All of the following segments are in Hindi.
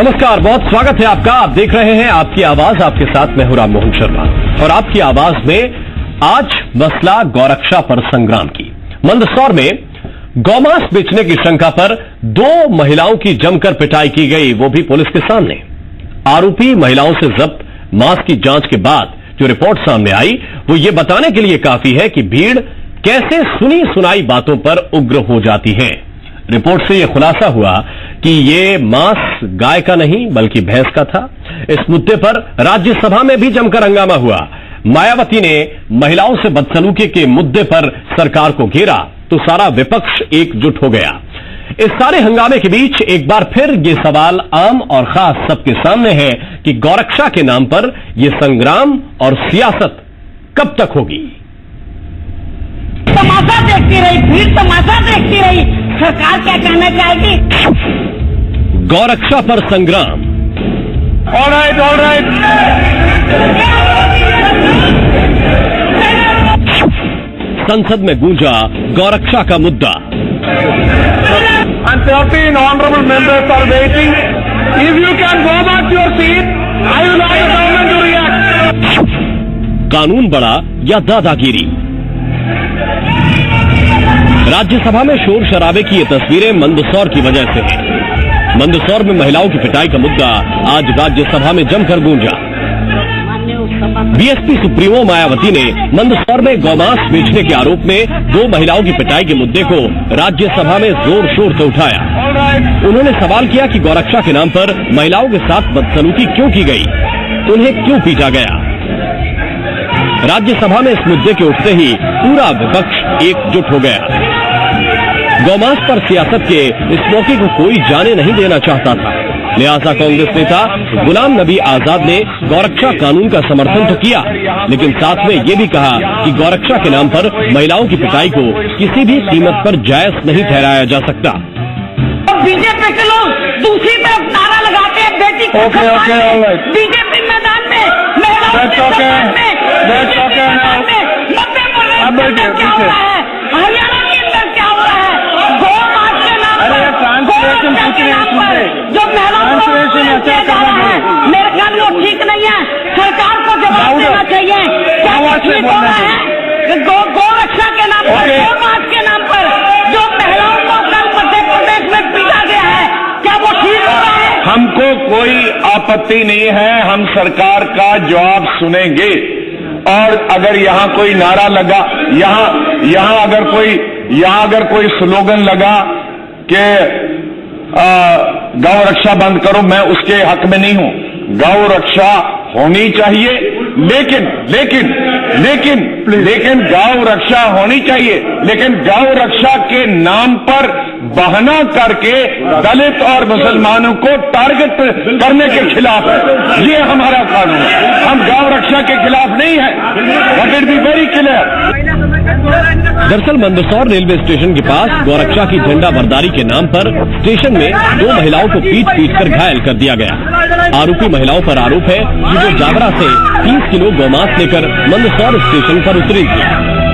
नमस्कार, बहुत स्वागत है आपका। आप देख रहे हैं आपकी आवाज, आपके साथ मैं हूं राम मोहन शर्मा। और आपकी आवाज में आज मसला गौरक्षा पर संग्राम की। मंदसौर में गौमांस बेचने की शंका पर 2 महिलाओं की जमकर पिटाई की गई, वो भी पुलिस के सामने। आरोपी महिलाओं से जब्त मांस की जांच के बाद जो रिपोर्ट सामने आई वो ये बताने के लिए काफी है कि भीड़ कैसे सुनी सुनाई बातों पर उग्र हो जाती है। रिपोर्ट से यह खुलासा हुआ कि ये मांस गाय का नहीं बल्कि भैंस का था। इस मुद्दे पर राज्यसभा में भी जमकर हंगामा हुआ। मायावती ने महिलाओं से बदसलूकी के मुद्दे पर सरकार को घेरा तो सारा विपक्ष एकजुट हो गया। इस सारे हंगामे के बीच एक बार फिर ये सवाल आम और खास सबके सामने है कि गौरक्षा के नाम पर यह संग्राम और सियासत कब तक होगी। तमाशा देखती रही, भीड़ तमाशा देखती रही, सरकार क्या कहना चाहेगी। गौरक्षा पर संग्राम। ऑलराइट। संसद में गूंजा गौरक्षा का मुद्दा। And 13 honorable members are waiting. If you can go back to your seat, I will like the government to react. कानून बड़ा या दादागिरी। राज्यसभा में शोर शराबे की ये तस्वीरें मंदसौर की वजह से हैं। मंदसौर में महिलाओं की पिटाई का मुद्दा आज राज्यसभा में जमकर गूंजा। बीएसपी सुप्रीमो मायावती ने मंदसौर में गौमांस बेचने के आरोप में 2 महिलाओं की पिटाई के मुद्दे को राज्यसभा में जोर शोर से उठाया। उन्होंने सवाल किया कि गौरक्षा के नाम पर महिलाओं के साथ बदसलूकी क्यों की गई, उन्हें क्यों पीटा गया। राज्यसभा में इस मुद्दे के उठते ही पूरा विपक्ष एकजुट हो गया। गौमांस पर सियासत के इस मौके को कोई जाने नहीं देना चाहता था, लिहाजा कांग्रेस नेता गुलाम नबी आजाद ने गौरक्षा कानून का समर्थन तो किया, लेकिन साथ में ये भी कहा कि गौरक्षा के नाम पर महिलाओं की पिटाई को किसी भी कीमत पर जायज नहीं ठहराया जा सकता। बीजेपी के लोग दूसरी तरफ नारा लगाते हैं, बेटी को बीजेपी मैदान में, महिलाओं के मैदान में, क्या हो रहा है, हरियाणा के अंदर क्या हो रहा है, गौ मास के नाम पर, जो महिलाओं को मेरे ख्याल वो ठीक नहीं है। सरकार को जवाब देना चाहिए। क्या वो ठीक हो रहा है गौ रक्षा के नाम पर, गौ मास के नाम पर जो महिलाओं को कल मध्य प्रदेश में पीटा गया है, क्या वो ठीक हो रहा है। हमको कोई आपत्ति नहीं है, हम सरकार का जवाब सुनेंगे। और अगर यहाँ कोई नारा लगा, यहाँ अगर कोई स्लोगन लगा कि गौ रक्षा बंद करो, मैं उसके हक में नहीं हूं। गौ रक्षा होनी चाहिए, लेकिन गौ रक्षा होनी चाहिए, लेकिन गौ रक्षा के नाम पर बहाना करके दलित और मुसलमानों को टारगेट करने के खिलाफ है। ये हमारा कानून है, हम गौ रक्षा के खिलाफ नहीं है। Let it be very clear. दरअसल मंदसौर रेलवे स्टेशन के पास गौरक्षा की झंडा बरदारी के नाम पर स्टेशन में 2 महिलाओं को पीट कर घायल कर दिया गया। आरोपी महिलाओं पर आरोप है कि वो जावरा से 30 किलो गौमांस लेकर मंदसौर स्टेशन पर उतरी थी।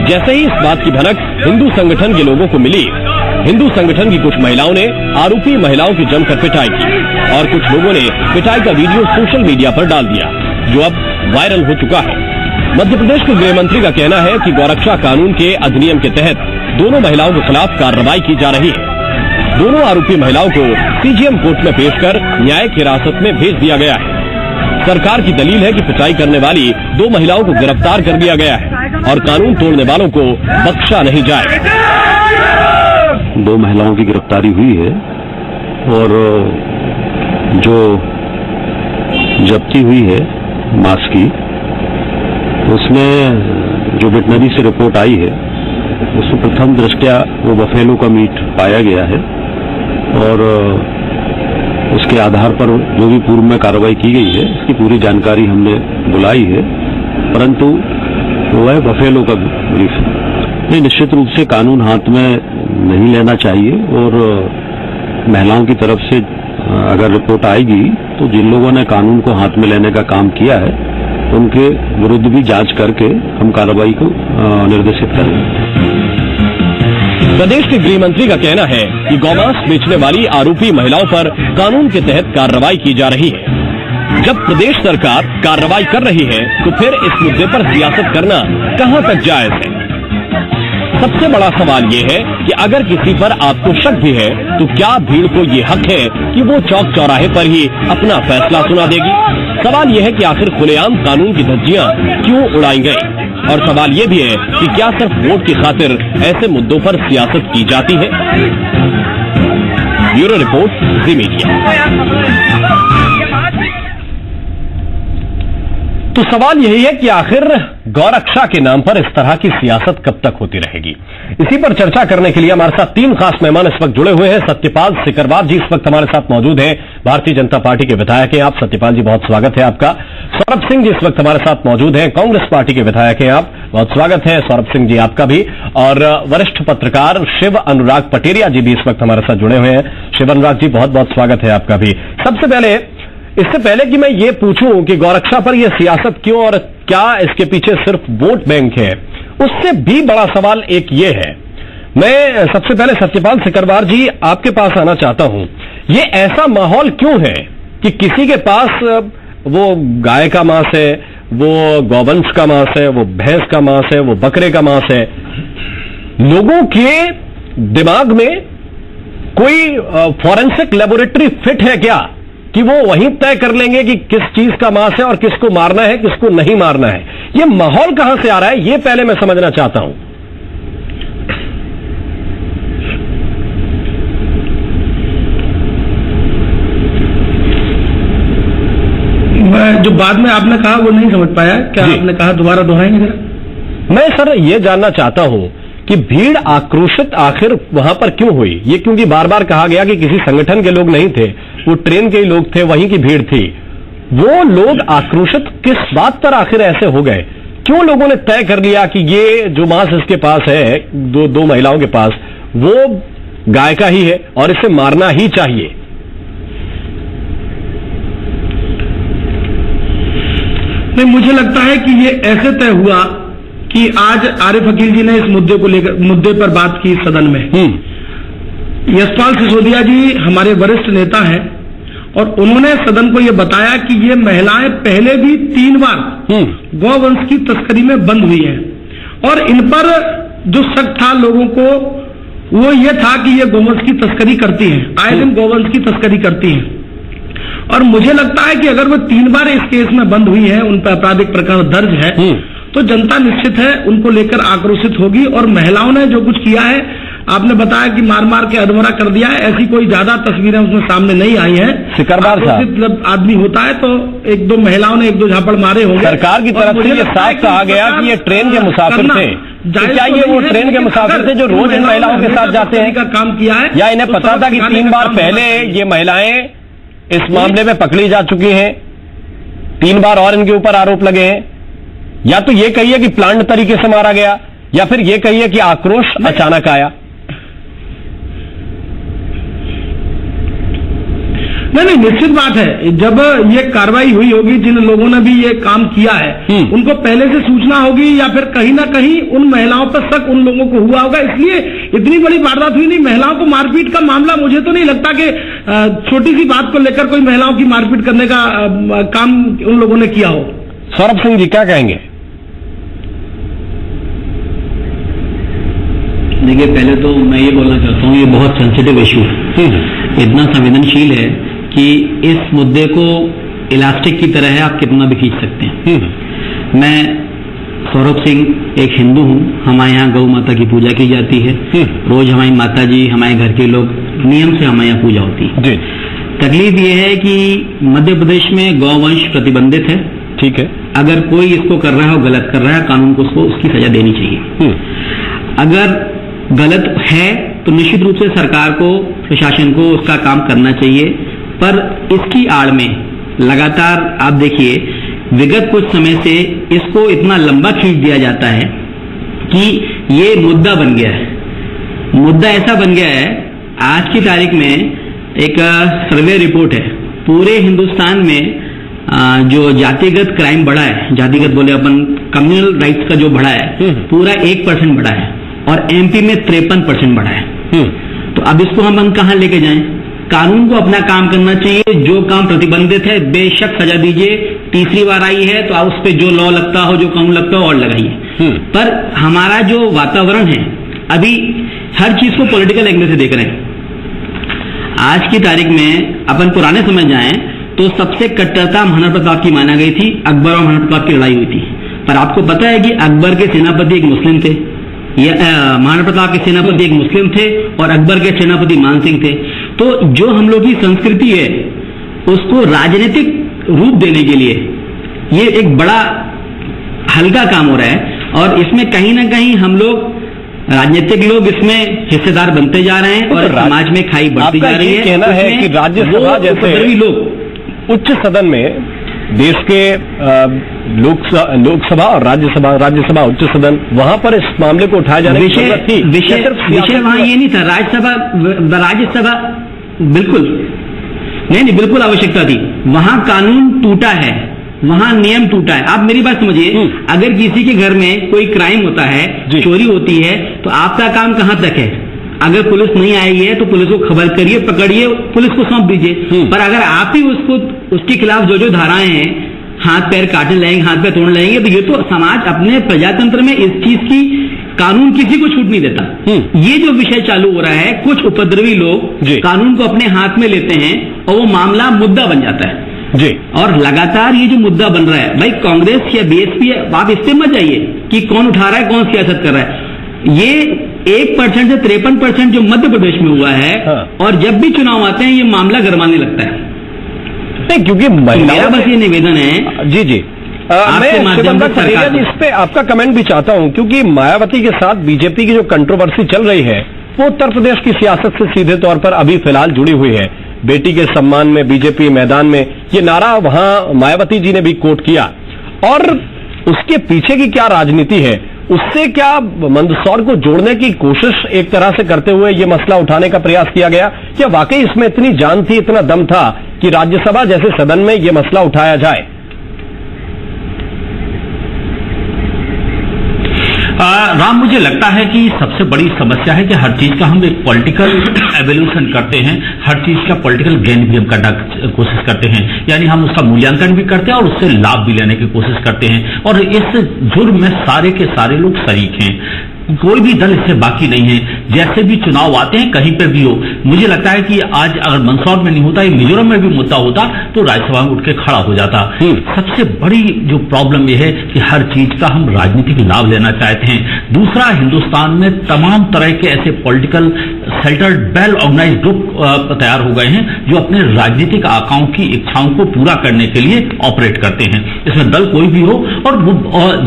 जैसे ही इस बात की भनक हिंदू संगठन के लोगों को मिली, हिंदू संगठन की कुछ महिलाओं ने आरोपी महिलाओं की जमकर पिटाई की और कुछ लोगों ने पिटाई का वीडियो सोशल मीडिया पर डाल दिया, जो अब वायरल हो चुका है। मध्य प्रदेश के गृह मंत्री का कहना है कि गौरक्षा कानून के अधिनियम के तहत दोनों महिलाओं के खिलाफ कार्रवाई की जा रही है। दोनों आरोपी महिलाओं को सीजीएम कोर्ट में पेश कर न्यायिक हिरासत में भेज दिया गया है। सरकार की दलील है कि पिटाई करने वाली 2 महिलाओं को गिरफ्तार कर लिया गया है और कानून तोड़ने वालों को बख्शा नहीं जाए। 2 महिलाओं की गिरफ्तारी हुई है और जो जब्ती हुई है मांस की, उसमें जो वेटनरी से रिपोर्ट आई है उसमें प्रथम दृष्टया वो बफेलो का मीट पाया गया है और उसके आधार पर जो भी पूर्व में कार्रवाई की गई है उसकी पूरी जानकारी हमने बुलाई है, परंतु वह बफेलो का ब्रीफ नहीं। निश्चित रूप से कानून हाथ में नहीं लेना चाहिए और महिलाओं की तरफ से अगर रिपोर्ट आएगी तो जिन लोगों ने कानून को हाथ में लेने का काम किया है उनके विरुद्ध भी जांच करके हम कार्रवाई को निर्देशित करेंगे। प्रदेश के गृह मंत्री का कहना है कि गौमांस बेचने वाली आरोपी महिलाओं पर कानून के तहत कार्रवाई की जा रही है। जब प्रदेश सरकार कार्रवाई कर रही है तो फिर इस मुद्दे पर सियासत करना कहां तक जायज है? सबसे बड़ा सवाल ये है कि अगर किसी पर आपको शक भी है तो क्या भीड़ को ये हक है कि वो चौक चौराहे पर ही अपना फैसला सुना देगी? सवाल यह है कि आखिर खुलेआम कानून की धज्जियां क्यों उड़ाई गई? और सवाल ये भी है कि क्या सिर्फ वोट की खातिर ऐसे मुद्दों पर सियासत की जाती है? ब्यूरो रिपोर्ट, जी मीडिया। तो सवाल यही है कि आखिर गौरक्षा के नाम पर इस तरह की सियासत कब तक होती रहेगी? इसी पर चर्चा करने के लिए हमारे साथ 3 खास मेहमान इस वक्त जुड़े हुए हैं। सत्यपाल सिकरवार जी इस वक्त हमारे साथ मौजूद हैं, भारतीय जनता पार्टी के विधायक हैं आप। सत्यपाल जी, बहुत स्वागत है आपका। सौरभ सिंह जी इस वक्त हमारे साथ मौजूद हैं, कांग्रेस पार्टी के विधायक हैं आप। बहुत स्वागत है सौरभ सिंह जी आपका भी। और वरिष्ठ पत्रकार शिव अनुराग पटेरिया जी भी इस वक्त हमारे साथ जुड़े हुए हैं। शिव अनुराग जी, बहुत बहुत स्वागत है आपका भी। सबसे पहले, इससे पहले कि मैं ये पूछूं कि गौरक्षा पर यह सियासत क्यों और क्या इसके पीछे सिर्फ वोट बैंक है, उससे भी बड़ा सवाल एक ये है। मैं सबसे पहले सत्यपाल सिकरवार जी आपके पास आना चाहता हूं। ये ऐसा माहौल क्यों है कि किसी के पास वो गाय का मांस है, वो गौवंश का मांस है, वो भैंस का मांस है, वो बकरे का मांस है। लोगों के दिमाग में कोई फॉरेंसिक लेबोरेटरी फिट है क्या कि वो वहीं तय कर लेंगे कि किस चीज का मांस है और किसको मारना है, किसको नहीं मारना है? ये माहौल कहां से आ रहा है, ये पहले मैं समझना चाहता हूं। मैं जो बाद में आपने कहा वो नहीं समझ पाया, क्या आपने कहा? दोबारा दोहराएंगे जरा। मैं सर ये जानना चाहता हूं कि भीड़ आक्रोशित आखिर वहां पर क्यों हुई? ये क्योंकि बार बार कहा गया कि किसी संगठन के लोग नहीं थे, वो ट्रेन के ही लोग थे, वहीं की भीड़ थी। वो लोग आक्रोशित किस बात पर आखिर ऐसे हो गए? क्यों लोगों ने तय कर लिया कि ये जो मांस इसके पास है, दो महिलाओं के पास, वो गाय का ही है और इसे मारना ही चाहिए? नहीं, मुझे लगता है कि ये ऐसे तय हुआ कि आज आरिफ अकील जी ने इस मुद्दे पर बात की सदन में। यशपाल सिसोदिया जी हमारे वरिष्ठ नेता हैं और उन्होंने सदन को यह बताया कि ये महिलाएं पहले भी 3 बार गौवंश की तस्करी में बंद हुई हैं और इन पर जो शक था लोगों को वो ये था कि ये गौवंश की तस्करी करती हैं, आए दिन गौवंश की तस्करी करती हैं। और मुझे लगता है कि अगर वो 3 बार इस केस में बंद हुई है, उन पर आपराधिक प्रकरण दर्ज है, तो जनता निश्चित है उनको लेकर आक्रोशित होगी। और महिलाओं ने जो कुछ किया है, आपने बताया कि मार मार के अधमरा कर दिया है, ऐसी कोई ज्यादा तस्वीरें उसमें सामने नहीं आई हैं। सिकरवार साहब, जब आदमी होता है तो 1-2 महिलाओं ने 1-2 झापड़ मारे होंगे। सरकार की तरफ से ये साफ कहा गया कि ये ट्रेन के मुसाफिर थे। तो क्या ये वो ट्रेन के मुसाफिर थे जो रोज इन महिलाओं के साथ जाते हैं? का काम किया है या इन्हें पता था कि 3 बार पहले ये महिलाएं इस मामले में पकड़ी जा चुकी हैं, 3 बार और इनके ऊपर आरोप लगे हैं? या तो ये कहिए कि प्लान्ड तरीके से मारा गया, या फिर ये कहिए कि आक्रोश अचानक आया। नहीं, निश्चित बात है, जब ये कार्रवाई हुई होगी, जिन लोगों ने भी ये काम किया है उनको पहले से सूचना होगी या फिर कहीं ना कहीं उन महिलाओं पर शक उन लोगों को हुआ होगा, इसलिए इतनी बड़ी वारदात हुई। नहीं, महिलाओं को मारपीट का मामला मुझे तो नहीं लगता कि छोटी सी बात को लेकर कोई महिलाओं की मारपीट करने का काम उन लोगों ने किया हो। सौरभ सिंह जी क्या कहेंगे? देखिए, पहले तो मैं ये बोलना चाहता हूँ, ये बहुत सेंसिटिव इशू है, इतना संवेदनशील है कि इस मुद्दे को इलास्टिक की तरह है, आप कितना भी खींच सकते हैं। मैं सौरभ सिंह एक हिंदू हूँ, हमारे यहाँ गौ माता की पूजा की जाती है, रोज हमारी माता जी, हमारे घर के लोग नियम से हमारे यहाँ पूजा होती है। तकलीफ ये है कि मध्य प्रदेश में गौवंश प्रतिबंधित है, ठीक है। अगर कोई इसको कर रहा है, गलत कर रहा है, कानून को उसको उसकी सजा देनी चाहिए। अगर गलत है तो निश्चित रूप से सरकार को, प्रशासन को उसका काम करना चाहिए, पर इसकी आड़ में लगातार आप देखिए विगत कुछ समय से इसको इतना लंबा खींच दिया जाता है कि ये मुद्दा बन गया है। मुद्दा ऐसा बन गया है, आज की तारीख में एक सर्वे रिपोर्ट है, पूरे हिंदुस्तान में जो जातिगत क्राइम बढ़ा है, जातिगत बोले अपन, कम्युनल राइट्स का जो बढ़ा है, पूरा 1% बढ़ा है। और एमपी में 53% बढ़ा है। तो अब इसको हम कहां लेके जाएं? कानून को अपना काम करना चाहिए, जो काम प्रतिबंधित है बेशक सजा दीजिए, तीसरी बार आई है तो उस पर जो लॉ लगता हो, जो कानून लगता हो और लगाइए। पर हमारा जो वातावरण है अभी हर चीज को पॉलिटिकल एंगल से देख रहे हैं। आज की तारीख में अपन पुराने समय जाएं तो सबसे कट्टरता महाराणा प्रताप की माना गई थी, अकबर और महाराणा प्रताप की लड़ाई हुई थी। पर आपको पता है कि अकबर के सेनापति एक मुस्लिम थे, महाराणा प्रताप के सेनापति एक मुस्लिम थे और अकबर के सेनापति मान सिंह थे। तो जो हम लोग की संस्कृति है उसको राजनीतिक रूप देने के लिए ये एक बड़ा हल्का काम हो रहा है और इसमें कहीं ना कहीं हम लोग राजनीतिक लोग इसमें हिस्सेदार बनते जा रहे हैं और समाज में खाई बढ़ती जा रही है। कहना है कि राज्यसभा जैसे लोग उच्च सदन में देश के लोकसभा और राज्यसभा उच्च सदन, वहां पर इस मामले को उठाया जाने की जरूरत थी। विषय वहां ये नहीं था। राज्यसभा बिल्कुल नहीं, बिल्कुल आवश्यकता थी। वहां कानून टूटा है, वहां नियम टूटा है। आप मेरी बात समझिए, अगर किसी के घर में कोई क्राइम होता है, चोरी होती है, तो आपका काम कहां तक है? अगर पुलिस नहीं आई है तो पुलिस को खबर करिए, पकड़िए, पुलिस को सौंप दीजिए। पर अगर आप ही उसके खिलाफ जो धाराएं हैं, हाथ पैर काटने लगेंगे, हाथ पैर तोड़ने लगेंगे, तो ये तो समाज अपने प्रजातंत्र में इस चीज की कानून किसी को छूट नहीं देता। ये जो विषय चालू हो रहा है, कुछ उपद्रवी लोग कानून को अपने हाथ में लेते हैं और वो मामला मुद्दा बन जाता है जी। और लगातार ये जो मुद्दा बन रहा है, भाई कांग्रेस या बीएसपी, आप इससे मत जाइए कि कौन उठा रहा है, कौन सियासत कर रहा है। ये 1% से 53% जो मध्य प्रदेश में हुआ है, और जब भी चुनाव आते हैं ये मामला गरमाने लगता है। नहीं, क्योंकि मेरा बस ये निवेदन है जी मैं शिवंदर जी इस पे आपका कमेंट भी चाहता हूं, क्योंकि मायावती के साथ बीजेपी की जो कंट्रोवर्सी चल रही है वो उत्तर प्रदेश की सियासत से सीधे तौर पर अभी फिलहाल जुड़ी हुई है। बेटी के सम्मान में बीजेपी मैदान में, ये नारा वहां मायावती जी ने भी कोट किया। और उसके पीछे की क्या राजनीति है, उससे क्या मंदसौर को जोड़ने की कोशिश एक तरह से करते हुए ये मसला उठाने का प्रयास किया गया, क्या वाकई इसमें इतनी जान थी, इतना दम था कि राज्यसभा जैसे सदन में ये मसला उठाया जाए? राम, मुझे लगता है कि सबसे बड़ी समस्या है कि हर चीज का हम एक पॉलिटिकल एवोल्यूशन करते हैं, हर चीज का पॉलिटिकल गेन भी हम करना कोशिश करते हैं, यानी हम उसका मूल्यांकन भी करते हैं और उससे लाभ भी लेने की कोशिश करते हैं। और इस जुर्म में सारे के सारे लोग शरीक हैं, कोई भी दल इससे बाकी नहीं है। जैसे भी चुनाव आते हैं, कहीं पे भी हो, मुझे लगता है कि आज अगर मंदसौर में नहीं होता, ये मिजोरम में भी मुद्दा होता तो राज्यसभा में उठ के खड़ा हो जाता। सबसे बड़ी जो प्रॉब्लम यह है कि हर चीज का हम राजनीतिक लाभ लेना चाहते हैं। दूसरा, हिंदुस्तान में तमाम तरह के ऐसे पॉलिटिकल सेल्टर्ड वेल ऑर्गेनाइज्ड ग्रुप तैयार हो गए हैं जो अपने राजनीतिक आकाओं की इच्छाओं को पूरा करने के लिए ऑपरेट करते हैं। इसमें दल कोई भी हो, और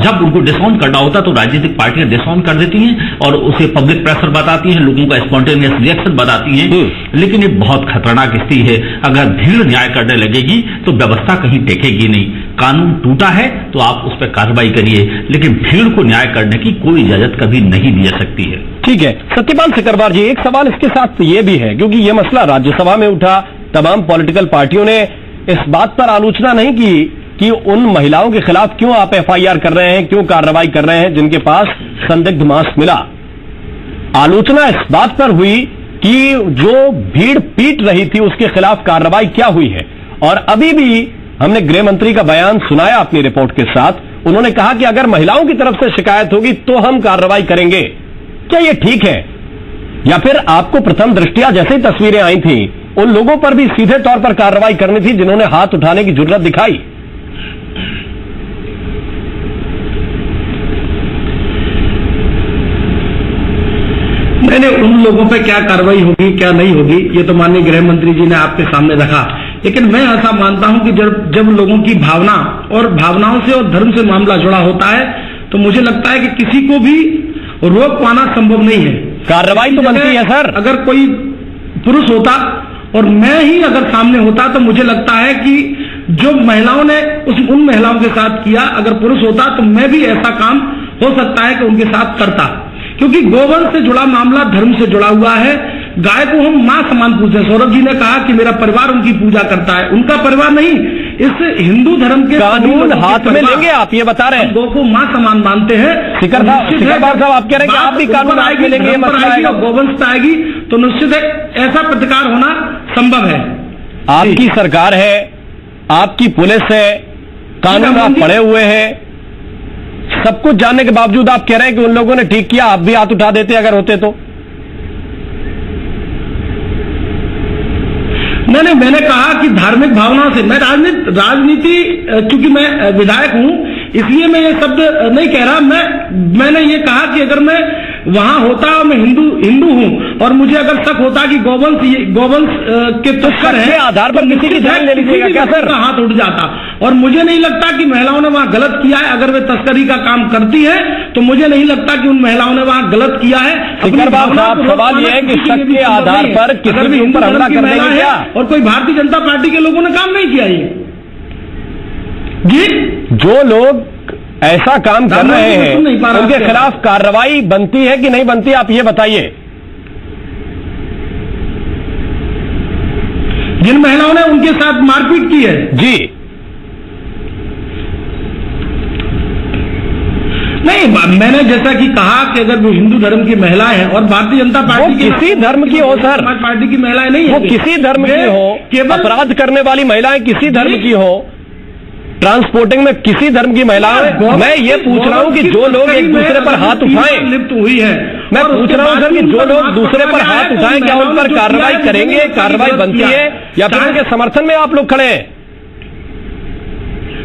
जब उनको डिसऑन करना होता तो राजनीतिक पार्टियां डिसऑन कर देती हैं और उसे पब्लिक प्रेशर बताती हैं, लोगों का स्पॉन्टेनियस रिएक्शन बताती हैं। लेकिन ये बहुत खतरनाक स्थिति है। अगर भीड़ न्याय करने लगेगी तो व्यवस्था कहीं टेकेगी नहीं। कानून टूटा है तो आप उस पर कार्रवाई करिए, लेकिन भीड़ को न्याय करने की कोई इजाजत कभी नहीं दी जा सकती है। ठीक है, सत्यपाल सिकरवार जी, एक सवाल इसके साथ ये भी है, क्योंकि ये मसला राज्यसभा में उठा, तमाम पॉलिटिकल पार्टियों ने इस बात पर आलोचना नहीं की कि उन महिलाओं के खिलाफ क्यों आप एफआईआर कर रहे हैं, क्यों कार्रवाई कर रहे हैं जिनके पास संदिग्ध मांस मिला। आलोचना इस बात पर हुई कि जो भीड़ पीट रही थी उसके खिलाफ कार्रवाई क्या हुई है। और अभी भी हमने गृह मंत्री का बयान सुनाया अपनी रिपोर्ट के साथ, उन्होंने कहा कि अगर महिलाओं की तरफ से शिकायत होगी तो हम कार्रवाई करेंगे। क्या यह ठीक है, या फिर आपको प्रथम दृष्टया जैसे ही तस्वीरें आई थी उन लोगों पर भी सीधे तौर पर कार्रवाई करनी थी जिन्होंने हाथ उठाने की जुर्रत दिखाई? मैंने उन लोगों पे क्या कार्रवाई होगी क्या नहीं होगी ये तो माननीय गृह मंत्री जी ने आपके सामने रखा, लेकिन मैं ऐसा मानता हूं कि जब लोगों की भावना और भावनाओं से और धर्म से मामला जुड़ा होता है तो मुझे लगता है कि किसी को भी रोक पाना संभव नहीं है। कार्रवाई तो बनती है सर। अगर कोई पुरुष होता और मैं ही अगर सामने होता तो मुझे लगता है कि जो महिलाओं ने उन महिलाओं के साथ किया, अगर पुरुष होता तो मैं भी ऐसा काम हो सकता है कि उनके साथ करता, क्योंकि गोवंश से जुड़ा मामला धर्म से जुड़ा हुआ है। गाय को हम मां समान पूजते हैं। सौरभ जी ने कहा कि मेरा परिवार उनकी पूजा करता है, उनका परिवार नहीं, इस हिंदू धर्म के कानून हाथ में लेंगे आप, ये बता रहे हैं? गौ को मां समान मानते हैं। शिखर साहब आप कह रहे हैं कि आप भी कानून हाथ में लेंगे, गोवंश आएगी तो निश्चित है ऐसा प्रतिकार होना संभव है। आपकी सरकार है, आपकी पुलिस है, कानून आप पढ़े हुए हैं, सब कुछ जानने के बावजूद आप कह रहे हैं कि उन लोगों ने ठीक किया, आप भी हाथ उठा देते अगर होते तो? नहीं, मैंने कहा कि धार्मिक भावनाओं से मैं राजनीति चूंकि मैं विधायक हूं इसलिए मैं ये शब्द नहीं कह रहा। मैंने ये कहा कि अगर मैं वहां होता, मैं हिंदू हूं और मुझे अगर शक होता कि गोवंश के तस्कर है आधार पर किसी की जान ले लीजिएगा क्या सर? हाथ उठ जाता। और मुझे नहीं लगता कि महिलाओं ने वहां गलत किया है। अगर वे तस्करी का काम करती है तो मुझे नहीं लगता कि उन महिलाओं ने वहां गलत किया है। सवाल यह है कि शक के आधार पर किसी भी ऊपर हमला करने की क्या, और कोई भारतीय जनता पार्टी के लोगों ने काम नहीं किया ये जी। जो लोग ऐसा काम कर रहे हैं उनके खिलाफ कार्रवाई बनती है कि नहीं बनती, आप ये बताइए। जिन महिलाओं ने उनके साथ मारपीट की है जी, नहीं, मैंने जैसा कि कहा कि अगर वो हिंदू धर्म की महिलाएं हैं और भारतीय जनता पार्टी की किसी धर्म की हो सर, समाज पार्टी की महिलाएं नहीं है, वो किसी धर्म की हो, केवल अपराध करने वाली महिलाएं किसी धर्म की हो, ट्रांसपोर्टिंग में किसी धर्म की महिलाएं, मैं ये पूछ रहा हूं कि जो लोग एक दूसरे पर हाथ उठाएं, लिप्त हुई है, मैं पूछ रहा हूं सर कि जो लोग दूसरे पर हाथ उठाएं क्या उन पर कार्रवाई करेंगे, कार्रवाई बनती है या फिर उनके समर्थन में आप लोग खड़े हैं?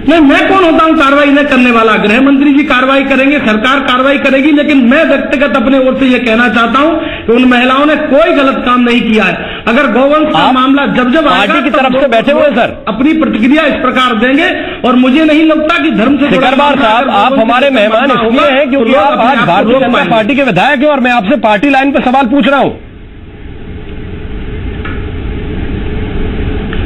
नहीं, मैं कौन होता हूं कार्रवाई न करने वाला? गृह मंत्री जी कार्रवाई करेंगे, सरकार कार्रवाई करेगी, लेकिन मैं व्यक्तिगत अपने ओर से यह कहना चाहता हूं कि उन महिलाओं ने कोई गलत काम नहीं किया है। अगर गोवंश का मामला जब पार्टी की तरफ से बैठे हुए सर अपनी प्रतिक्रिया इस प्रकार देंगे और मुझे नहीं लगता कि धर्म से शिखरबार साहब आप हमारे मेहमान इसलिए हैं क्योंकि आप आज भारतीय जनता पार्टी के विधायक हैं और मैं आपसे पार्टी लाइन पर सवाल पूछ रहा हूं।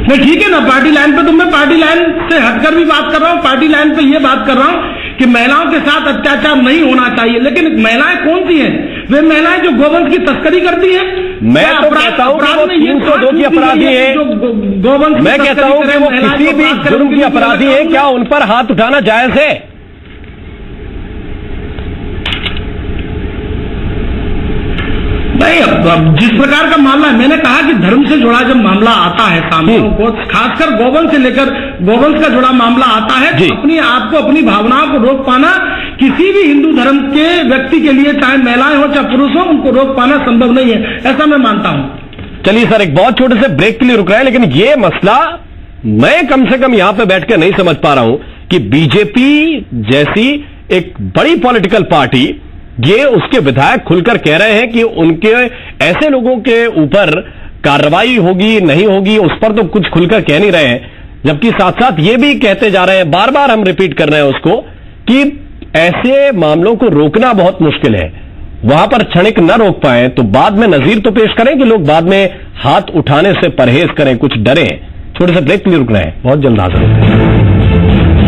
नहीं, ठीक है ना, पार्टी लाइन पे तो मैं पार्टी लाइन से हटकर भी बात कर रहा हूँ। पार्टी लाइन पे ये बात कर रहा हूँ कि महिलाओं के साथ अत्याचार नहीं होना चाहिए, लेकिन महिलाएं कौन सी हैं? वे महिलाएं जो गोवंश की तस्करी करती हैं। मैं तो कहता हूं कि वो 302 की अपराधी है, गोवंश मैं कहता हूं कि वो किसी भी जुर्म की अपराधी है, क्या उन पर हाथ उठाना जायज है? नहीं, अब जिस प्रकार का मामला है, मैंने कहा कि धर्म से जुड़ा जब मामला आता है सामने, खासकर गोवंश से लेकर गोवंश का जुड़ा मामला आता है, तो अपनी आपको अपनी भावनाओं को रोक पाना किसी भी हिंदू धर्म के व्यक्ति के लिए, चाहे महिलाएं हो चाहे पुरुष हो, उनको रोक पाना संभव नहीं है, ऐसा मैं मानता हूं। चलिए सर, एक बहुत छोटे से ब्रेक के लिए रुक रहे हैं, लेकिन ये मसला मैं कम से कम यहां पे बैठकर नहीं समझ पा रहा हूं कि बीजेपी जैसी एक बड़ी पॉलिटिकल पार्टी, ये उसके विधायक खुलकर कह रहे हैं कि उनके ऐसे लोगों के ऊपर कार्रवाई होगी नहीं होगी उस पर तो कुछ खुलकर कह नहीं रहे हैं, जबकि साथ साथ ये भी कहते जा रहे हैं, बार बार हम रिपीट कर रहे हैं उसको, कि ऐसे मामलों को रोकना बहुत मुश्किल है। वहां पर क्षणिक न रोक पाए तो बाद में नजीर तो पेश करें कि लोग बाद में हाथ उठाने से परहेज करें, कुछ डरें। छोटे से ब्रेक के लिए रुक रहे हैं, बहुत जल्द हाजिर होंगे।